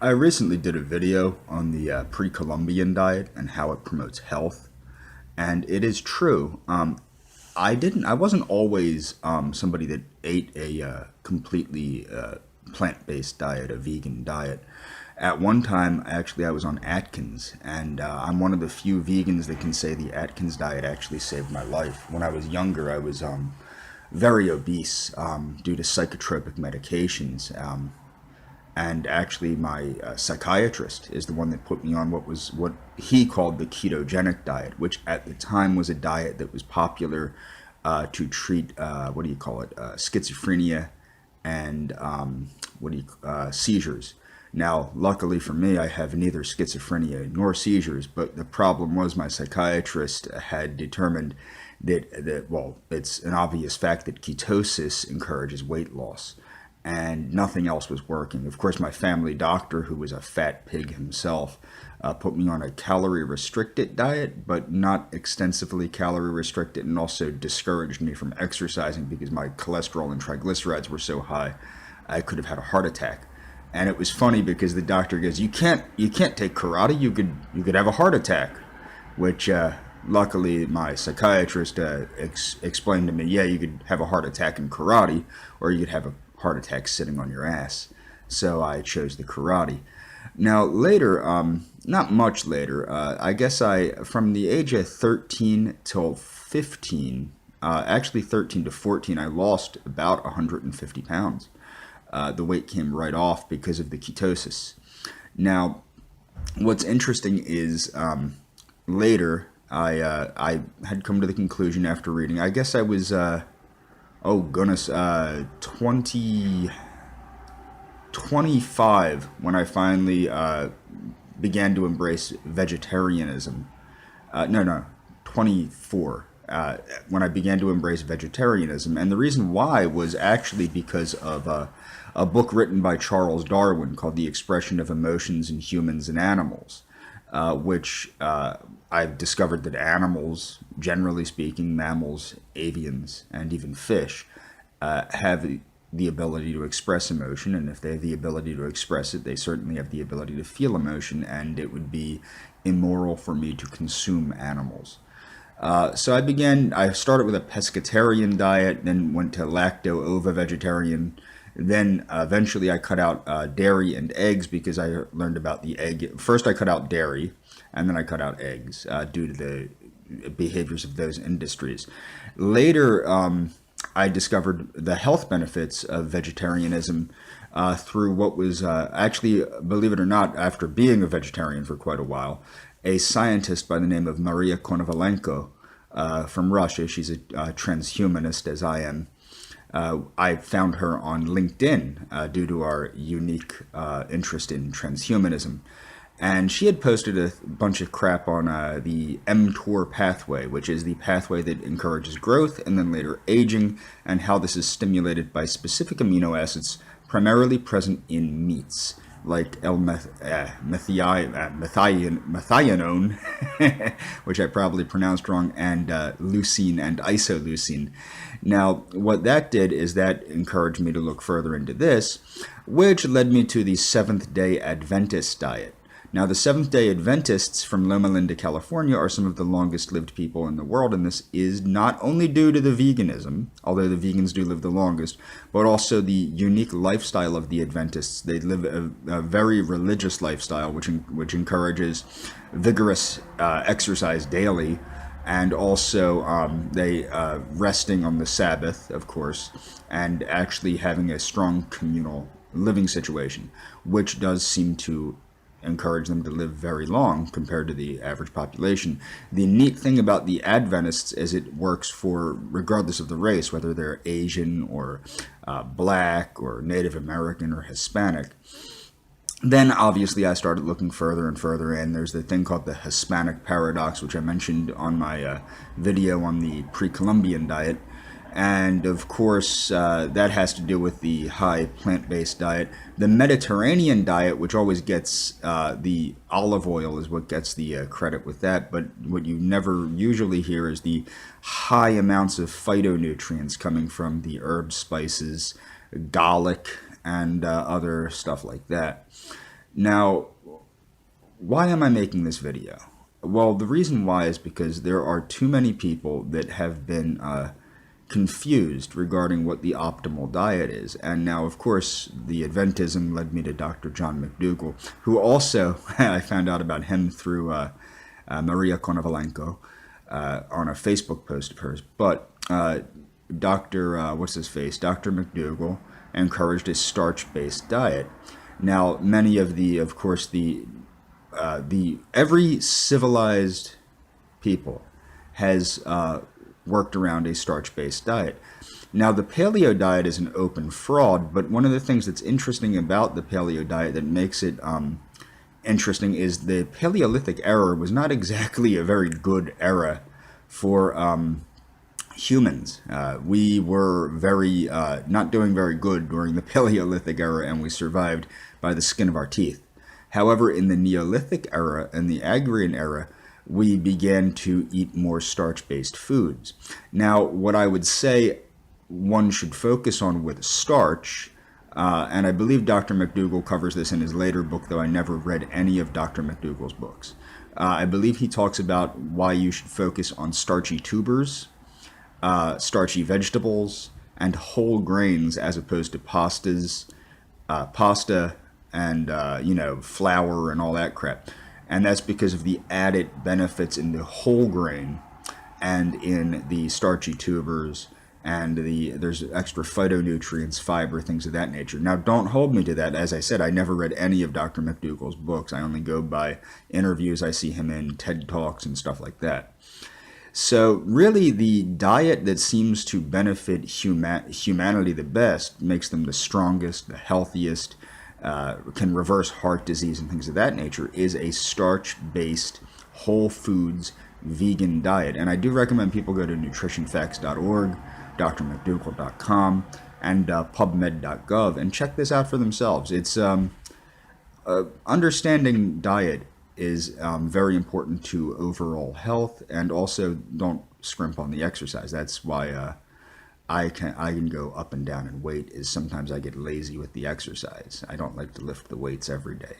I recently did a video on the pre-Columbian diet and how it promotes health, and it is true. I wasn't always somebody that ate a completely plant-based diet, a vegan diet. At one time, actually, I was on Atkins, and I'm one of the few vegans that can say the Atkins diet actually saved my life. When I was younger, I was very obese due to psychotropic medications. And actually my psychiatrist is the one that put me on what he called the ketogenic diet, which at the time was a diet that was popular to treat what do you call it, schizophrenia and seizures. Now, luckily for me, I have neither schizophrenia nor seizures, but the problem was my psychiatrist had determined that well, it's an obvious fact that ketosis encourages weight loss and nothing else was working. Of course, my family doctor, who was a fat pig himself, put me on a calorie restricted diet, but not extensively calorie restricted, and also discouraged me from exercising because my cholesterol and triglycerides were so high, I could have had a heart attack. And it was funny because the doctor goes, "You can't take karate. You could have a heart attack," which luckily my psychiatrist explained to me. Yeah, you could have a heart attack in karate, or you could have a heart attack sitting on your ass. So I chose the karate. Now later, not much later, I guess from the age of 13 till 15, actually 13 to 14, I lost about 150 pounds. The weight came right off because of the ketosis. Now, what's interesting is later I had come to the conclusion after reading. I guess I was oh goodness, 25 when I finally began to embrace vegetarianism. No, 24 when I began to embrace vegetarianism. And the reason why was actually because of a book written by Charles Darwin called The Expression of Emotions in Humans and Animals, which I've discovered that animals, generally speaking, mammals, avians, and even fish, have the ability to express emotion, and if they have the ability to express it, they certainly have the ability to feel emotion, and it would be immoral for me to consume animals. So I started with a pescatarian diet, then went to lacto-ovo-vegetarian, then eventually I cut out dairy and eggs because I learned about the egg. First I cut out dairy, and then I cut out eggs due to the behaviors of those industries. Later, I discovered the health benefits of vegetarianism through what was actually, believe it or not, after being a vegetarian for quite a while, a scientist by the name of Maria Konovalenko from Russia. She's a transhumanist, as I am. I found her on LinkedIn due to our unique interest in transhumanism. And she had posted a bunch of crap on the mTOR pathway, which is the pathway that encourages growth and then later aging, and how this is stimulated by specific amino acids primarily present in meats, like methionine, which I probably pronounced wrong, and leucine and isoleucine. Now, what that did is that encouraged me to look further into this, which led me to the Seventh-day Adventist diet. Now, the Seventh-day Adventists from Loma Linda, California, are some of the longest-lived people in the world, and this is not only due to the veganism, although the vegans do live the longest, but also the unique lifestyle of the Adventists. They live a very religious lifestyle, which encourages vigorous exercise daily, and also they resting on the Sabbath, of course, and actually having a strong communal living situation, which does seem to encourage them to live very long compared to the average population. The neat thing about the Adventists is it works for regardless of the race, whether they're Asian or black or Native American or Hispanic. Then obviously I started looking further and further in. There's the thing called the Hispanic paradox, which I mentioned on my video on the pre-Columbian diet. And of course, that has to do with the high plant-based diet. The Mediterranean diet, which always gets the olive oil, is what gets the credit with that. But what you never usually hear is the high amounts of phytonutrients coming from the herbs, spices, garlic, and other stuff like that. Now, why am I making this video? Well, the reason why is because there are too many people that have been confused regarding what the optimal diet is. And now, of course, the Adventism led me to Dr. John McDougall, who also, I found out about him through Maria Konovalenko on a Facebook post of hers. But what's his face? Dr. McDougall encouraged a starch-based diet. Now, many of of course, every civilized people has worked around a starch-based diet. Now, the paleo diet is an open fraud, but one of the things that's interesting about the paleo diet that makes it interesting is the Paleolithic era was not exactly a very good era for humans. We were not doing very good during the Paleolithic era, and we survived by the skin of our teeth. However, in the Neolithic era and the Agrarian era, we began to eat more starch-based foods. Now, what I would say one should focus on with starch, and I believe Dr. McDougall covers this in his later book, though I never read any of Dr. McDougall's books. I believe he talks about why you should focus on starchy tubers, starchy vegetables, and whole grains as opposed to pasta and flour and all that crap. And that's because of the added benefits in the whole grain and in the starchy tubers, and there's extra phytonutrients, fiber, things of that nature. Now, don't hold me to that. As I said, I never read any of Dr. McDougall's books. I only go by interviews I see him in, TED Talks and stuff like that. So really, the diet that seems to benefit humanity the best, makes them the strongest, the healthiest, can reverse heart disease and things of that nature, is a starch-based, whole foods, vegan diet. And I do recommend people go to nutritionfacts.org, drmcdougall.com, and pubmed.gov and check this out for themselves. It's understanding diet is very important to overall health, and also don't scrimp on the exercise. That's why I can go up and down in weight, is sometimes I get lazy with the exercise. I don't like to lift the weights every day.